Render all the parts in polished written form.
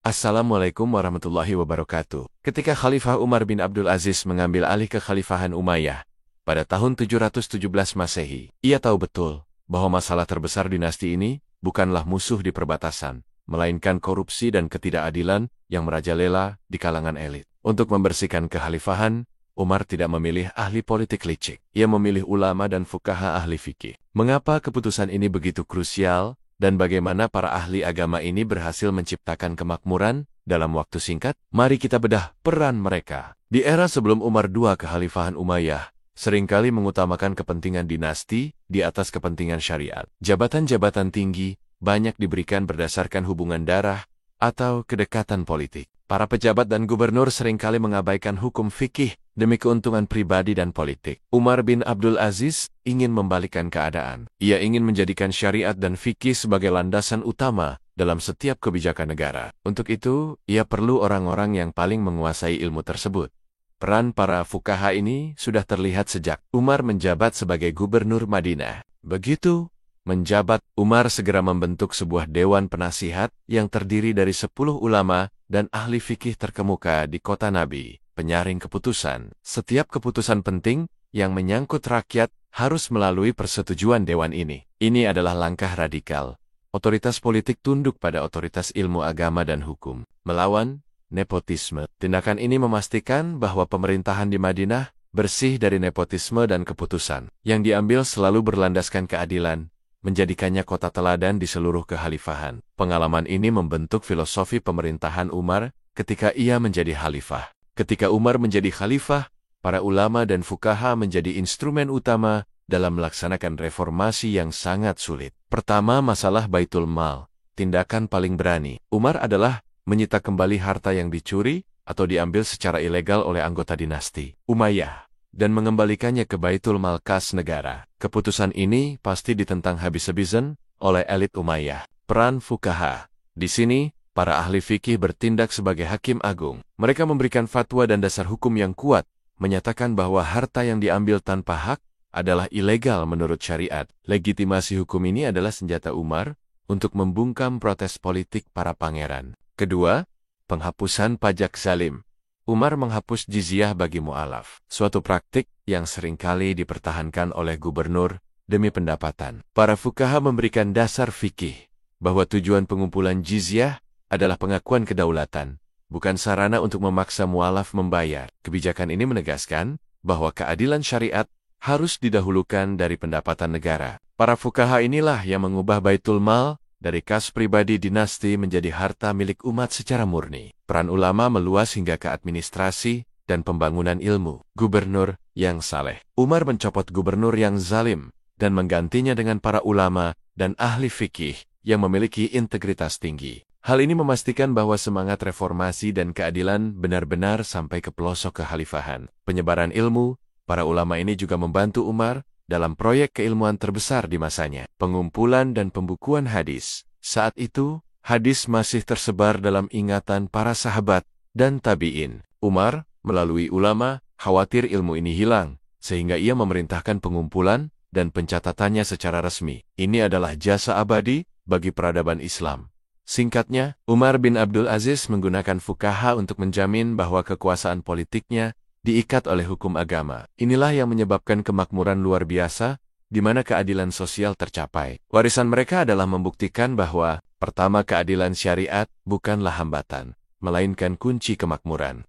Assalamualaikum warahmatullahi wabarakatuh. Ketika Khalifah Umar bin Abdul Aziz mengambil alih kekhalifahan Umayyah pada tahun 717 Masehi, ia tahu betul bahwa masalah terbesar dinasti ini bukanlah musuh di perbatasan, melainkan korupsi dan ketidakadilan yang merajalela di kalangan elit. Untuk membersihkan kekhalifahan, Umar tidak memilih ahli politik licik. Ia memilih ulama dan fuqaha ahli fikih. Mengapa keputusan ini begitu krusial? Dan bagaimana para ahli agama ini berhasil menciptakan kemakmuran dalam waktu singkat? Mari kita bedah peran mereka. Di era sebelum Umar II, kekhalifahan Umayyah seringkali mengutamakan kepentingan dinasti di atas kepentingan syariat. Jabatan-jabatan tinggi banyak diberikan berdasarkan hubungan darah atau kedekatan politik. Para pejabat dan gubernur seringkali mengabaikan hukum fikih demi keuntungan pribadi dan politik. Umar bin Abdul Aziz ingin membalikkan keadaan. Ia ingin menjadikan syariat dan fikih sebagai landasan utama dalam setiap kebijakan negara. Untuk itu, ia perlu orang-orang yang paling menguasai ilmu tersebut. Peran para fuqaha ini sudah terlihat sejak Umar menjabat sebagai gubernur Madinah. Begitu menjabat, Umar segera membentuk sebuah dewan penasihat yang terdiri dari 10 ulama dan ahli fikih terkemuka di kota Nabi. Penyaring keputusan. Setiap keputusan penting yang menyangkut rakyat harus melalui persetujuan dewan ini. Ini adalah langkah radikal. Otoritas politik tunduk pada otoritas ilmu agama dan hukum. Melawan nepotisme. Tindakan ini memastikan bahwa pemerintahan di Madinah bersih dari nepotisme dan keputusan yang diambil selalu berlandaskan keadilan, menjadikannya kota teladan di seluruh kekhalifahan. Pengalaman ini membentuk filosofi pemerintahan Umar ketika ia menjadi khalifah. Ketika Umar menjadi khalifah, para ulama dan fuqaha menjadi instrumen utama dalam melaksanakan reformasi yang sangat sulit. Pertama, masalah Baitul Mal, tindakan paling berani. Umar adalah menyita kembali harta yang dicuri atau diambil secara ilegal oleh anggota dinasti Umayyah dan mengembalikannya ke Baitul Mal kas negara. Keputusan ini pasti ditentang habis-habisan oleh elit Umayyah. Peran fuqaha. Di sini, para ahli fikih bertindak sebagai hakim agung. Mereka memberikan fatwa dan dasar hukum yang kuat, menyatakan bahwa harta yang diambil tanpa hak adalah ilegal menurut syariat. Legitimasi hukum ini adalah senjata Umar untuk membungkam protes politik para pangeran. Kedua, penghapusan pajak zalim. Umar menghapus jizyah bagi mu'alaf, suatu praktik yang seringkali dipertahankan oleh gubernur demi pendapatan. Para fuqaha memberikan dasar fikih bahwa tujuan pengumpulan jizyah adalah pengakuan kedaulatan, bukan sarana untuk memaksa mualaf membayar. Kebijakan ini menegaskan bahwa keadilan syariat harus didahulukan dari pendapatan negara. Para fuqaha inilah yang mengubah Baitul Mal dari kas pribadi dinasti menjadi harta milik umat secara murni. Peran ulama meluas hingga ke administrasi dan pembangunan ilmu. Gubernur yang saleh. Umar mencopot gubernur yang zalim dan menggantinya dengan para ulama dan ahli fikih yang memiliki integritas tinggi. Hal ini memastikan bahwa semangat reformasi dan keadilan benar-benar sampai ke pelosok kekhalifahan. Penyebaran ilmu, para ulama ini juga membantu Umar dalam proyek keilmuan terbesar di masanya, pengumpulan dan pembukuan hadis. Saat itu, hadis masih tersebar dalam ingatan para sahabat dan tabi'in. Umar, melalui ulama, khawatir ilmu ini hilang, sehingga ia memerintahkan pengumpulan dan pencatatannya secara resmi. Ini adalah jasa abadi bagi peradaban Islam. Singkatnya, Umar bin Abdul Aziz menggunakan fuqaha untuk menjamin bahwa kekuasaan politiknya diikat oleh hukum agama. Inilah yang menyebabkan kemakmuran luar biasa, di mana keadilan sosial tercapai. Warisan mereka adalah membuktikan bahwa, pertama, keadilan syariat bukanlah hambatan, melainkan kunci kemakmuran.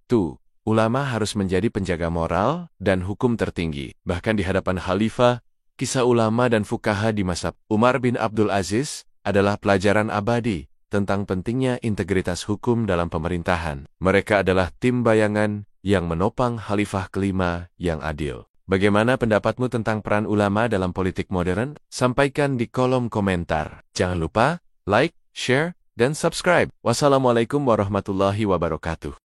Ulama harus menjadi penjaga moral dan hukum tertinggi. Bahkan di hadapan khalifah, kisah ulama dan fuqaha di masa Umar bin Abdul Aziz adalah pelajaran abadi tentang pentingnya integritas hukum dalam pemerintahan. Mereka adalah tim bayangan yang menopang khalifah kelima yang adil. Bagaimana pendapatmu tentang peran ulama dalam politik modern? Sampaikan di kolom komentar. Jangan lupa like, share, dan subscribe. Wassalamualaikum warahmatullahi wabarakatuh.